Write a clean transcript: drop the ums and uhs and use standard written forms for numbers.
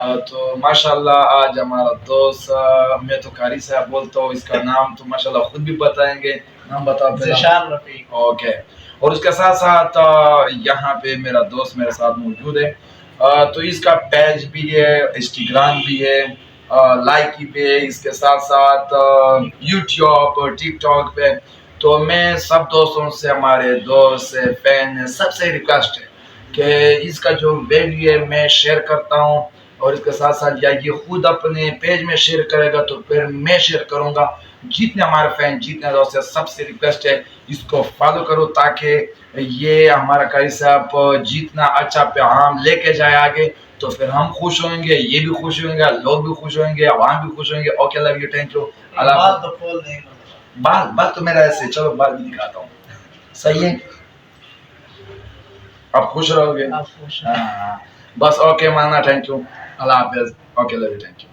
تو ماشاءاللہ آج ہمارا دوست، میں تو قاری صاحب بولتا ہوں، اس کا نام تو ماشاءاللہ خود بھی بتائیں گے، نام بتا پہلے. اوکے. اور اس کے ساتھ ساتھ یہاں پہ میرا دوست میرے ساتھ موجود ہے. تو اس کا پیج بھی ہے، انسٹاگرام بھی ہے، لائکی پہ، اس کے ساتھ ساتھ یوٹیوب اور ٹک ٹاک پہ. تو میں سب دوستوں سے، ہمارے دوست سے، فین سب سے ریکویسٹ ہے کہ اس کا جو ویڈیو ہے میں شیئر کرتا ہوں، اور اس کے ساتھ ساتھ یا یہ خود اپنے پیج میں شیئر کرے گا تو پھر میں شیئر کروں گا. جتنے ہمارے فین، جتنے دوست ہیں، سب سے ریکویسٹ ہے اس کو فالو کرو، تاکہ یہ ہمارا قاری صاحب جتنا اچھا پیغام لے کے جائے آگے تو پھر ہم خوش ہوئیں گے، یہ بھی خوش ہوئیں گے، لوگ بھی خوش ہوئیں گے، عوام بھی خوش ہوئیں گے. Okay, love you, thank you. بال تو میرا ایسے، چلو بال بھی دکھاتا ہوں. صحیح ہے، آپ خوش رہو گے. بس اوکے مانا، تھینک یو، اللہ حافظ. Okay, love you, thank you.